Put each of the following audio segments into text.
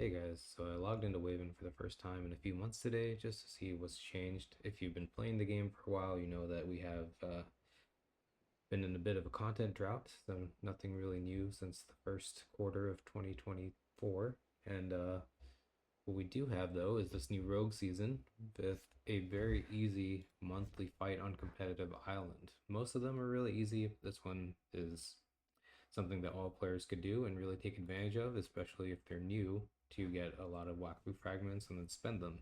Hey guys, so I logged into Waven for the first time in a few months today just to see what's changed. If you've been playing the game for a while, you know that we have been in a bit of a content drought, so nothing really new since the first quarter of 2024. And what we do have though is this new rogue season with a very easy monthly fight on competitive island. Most of them are really easy. This one is something that all players could do and really take advantage of, especially if they're new, to get a lot of Wakfu fragments and then spend them.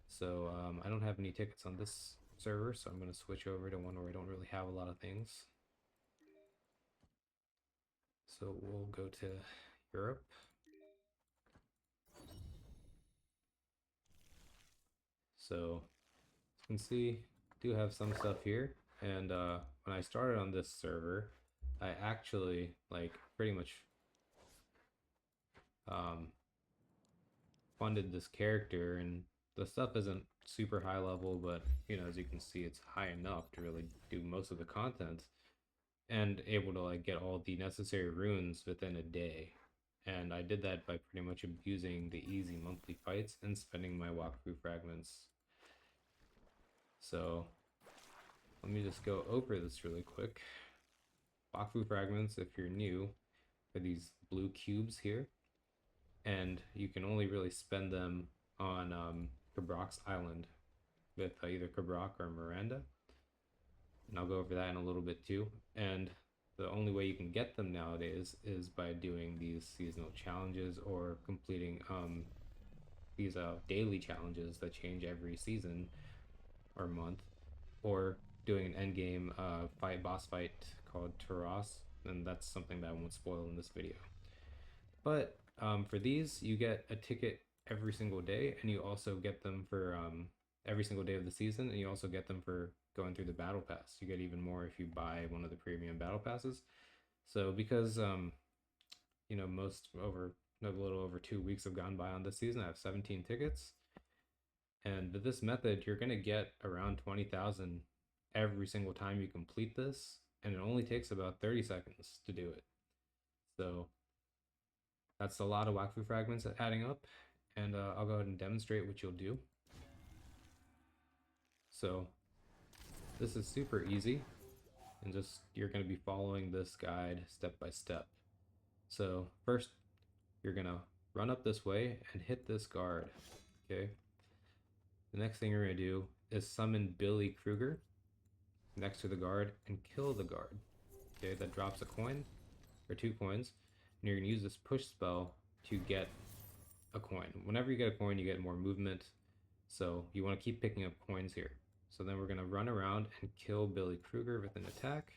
So I don't have any tickets on this server, so I'm going to switch over to one where I don't really have a lot of things. So we'll go to Europe. So you can see, do have some stuff here. And when I started on this server, I actually like pretty much funded this character, and the stuff isn't super high level, but you know, as you can see, it's high enough to really do most of the content and able to like get all the necessary runes within a day. And I did that by pretty much abusing the easy monthly fights and spending my walkthrough fragments. So let me just go over this really quick. Walkthrough fragments, if you're new, are these blue cubes here, and you can only really spend them on Cabrock's Island with either Cabrock or Miranda. And I'll go over that in a little bit too. And the only way you can get them nowadays is by doing these seasonal challenges or completing these daily challenges that change every season or month, or doing an end game boss fight called Taras, and that's something that I won't spoil in this video. But for these, you get a ticket every single day, and you also get them for every single day of the season, and you also get them for going through the battle pass. You get even more if you buy one of the premium battle passes. So because you know, a little over 2 weeks have gone by on this season, I have 17 tickets, and with this method, you're gonna get around 20,000 every single time you complete this, and it only takes about 30 seconds to do it. So that's a lot of Wakfu fragments adding up, and I'll go ahead and demonstrate what you'll do. So this is super easy, and just you're going to be following this guide step by step. So first, you're going to run up this way and hit this guard, okay? The next thing you're going to do is summon Billy Kruger next to the guard and kill the guard, okay? That drops a coin, or 2 coins, and you're going to use this push spell to get a coin. Whenever you get a coin, you get more movement, so you want to keep picking up coins here. So then we're going to run around and kill Billy Kruger with an attack,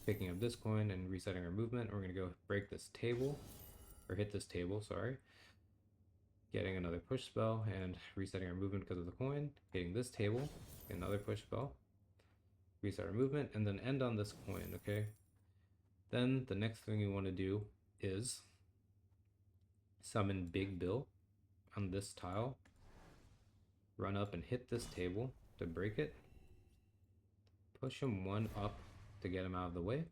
picking up this coin and resetting our movement. We're going to go break this table, or hit this table, sorry, getting another push spell and resetting our movement because of the coin, hitting this table, another push spell, reset our movement, and then end on this coin, okay? Then the next thing you want to do is summon Big Bill on this tile, run up and hit this table to break it, push him 1 up to get him out of the way,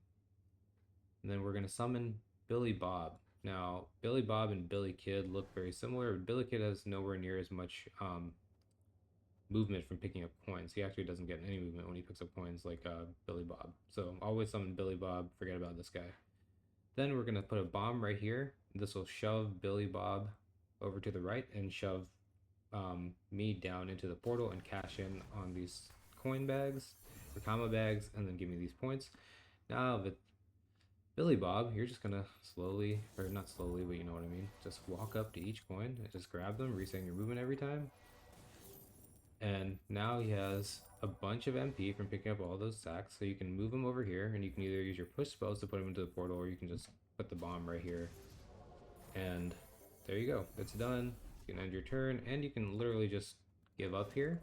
and then we're going to summon Billy Bob. Now, Billy Bob and Billy Kid look very similar, but Billy Kid has nowhere near as much movement from picking up coins. He actually doesn't get any movement when he picks up coins like Billy Bob. So always summon Billy Bob, forget about this guy. Then we're going to put a bomb right here. This will shove Billy Bob over to the right and shove me down into the portal and cash in on these coin bags, or comma bags, and then give me these points. Now with Billy Bob, you're just gonna slowly, or not slowly, but you know what I mean, just walk up to each coin and just grab them, resetting your movement every time. And now he has a bunch of MP from picking up all those sacks, so you can move him over here, and you can either use your push spells to put him into the portal, or you can just put the bomb right here. And there you go, it's done. You can end your turn, and you can literally just give up here.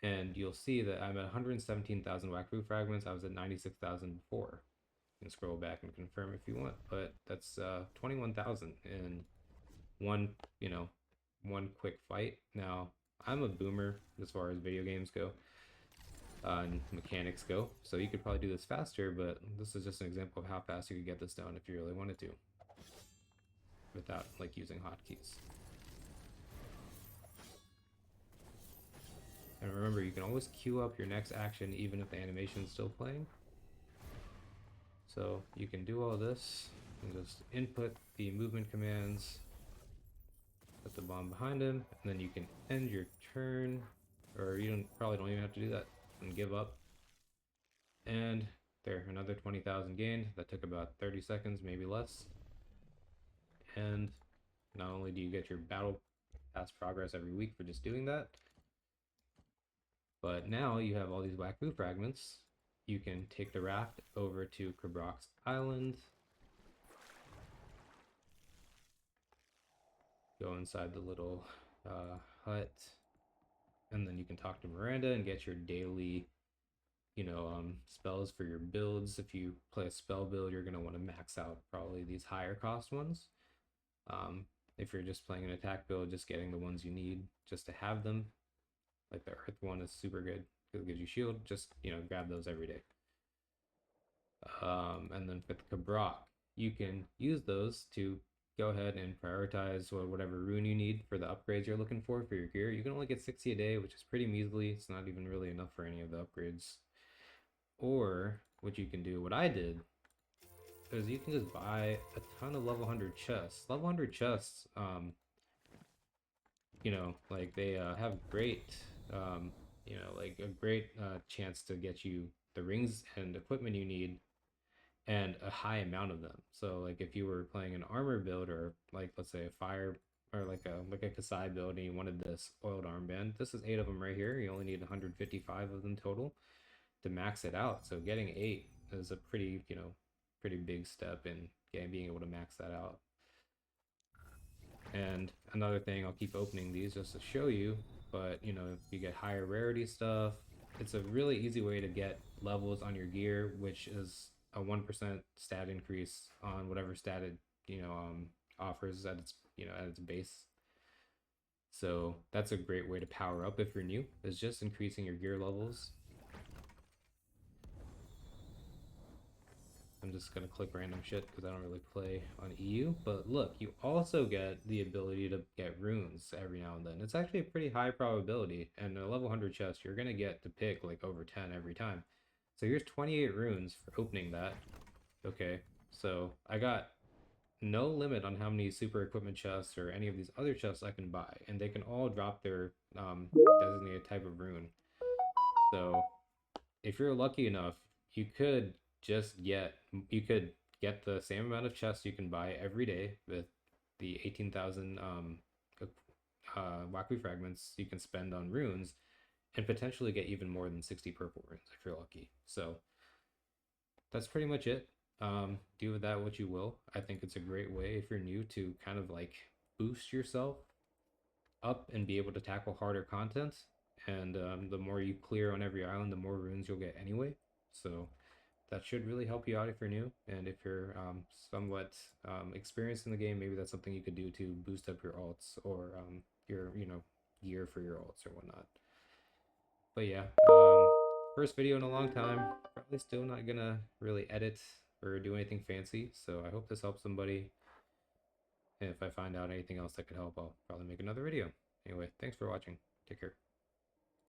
And you'll see that I'm at 117,000 Wakfu fragments. I was at 96,000 before. You can scroll back and confirm if you want, but that's 21,000 in one, you know, one quick fight. Now, I'm a boomer as far as video games go and mechanics go, so you could probably do this faster, but this is just an example of how fast you could get this done if you really wanted to. without like using hotkeys. And remember, you can always queue up your next action even if the animation is still playing. So you can do all this and just input the movement commands, put the bomb behind him, and then you can end your turn, or you probably don't even have to do that, and give up. And there, another 20,000 gained. That took about 30 seconds, maybe less. And not only do you get your battle pass progress every week for just doing that, but now you have all these Waku fragments. You can take the raft over to Kabrok's Island, go inside the little hut, and then you can talk to Miranda and get your daily, spells for your builds. If you play a spell build, you're going to want to max out probably these higher cost ones. If you're just playing an attack build, just getting the ones you need just to have them. Like the Earth one is super good because it gives you shield. Just, grab those every day. And then with Kabrok, you can use those to go ahead and prioritize whatever rune you need for the upgrades you're looking for your gear. You can only get 60 a day, which is pretty measly. It's not even really enough for any of the upgrades. Or what you can do, what I did, is you can just buy a ton of level 100 chests. Level 100 chests, like they have great, like a great chance to get you the rings and equipment you need and a high amount of them. So like if you were playing an armor build or like let's say a fire or like a Kasai build and you wanted this oiled armband, this is 8 of them right here. You only need 155 of them total to max it out. So getting 8 is a pretty, pretty big step in being able to max that out. And another thing, I'll keep opening these just to show you, but if you get higher rarity stuff, it's a really easy way to get levels on your gear, which is a 1% stat increase on whatever stat it, offers at its base. So that's a great way to power up if you're new, is just increasing your gear levels. I'm just going to click random shit because I don't really play on EU. But look, you also get the ability to get runes every now and then. It's actually a pretty high probability. And a level 100 chest, you're going to get to pick like over 10 every time. So here's 28 runes for opening that. Okay, so I got no limit on how many super equipment chests or any of these other chests I can buy. And they can all drop their designated type of rune. So if you're lucky enough, you could get the same amount of chests you can buy every day with the 18,000 Waku fragments you can spend on runes and potentially get even more than 60 purple runes if you're lucky. So that's pretty much it. Do with that what you will. I think it's a great way if you're new to kind of like boost yourself up and be able to tackle harder content. And the more you clear on every island, the more runes you'll get anyway. So that should really help you out if you're new. And if you're somewhat experienced in the game, maybe that's something you could do to boost up your alts or your, gear for your alts or whatnot. But yeah, first video in a long time. Probably still not gonna really edit or do anything fancy. So I hope this helps somebody. And if I find out anything else that could help, I'll probably make another video. Anyway, thanks for watching. Take care.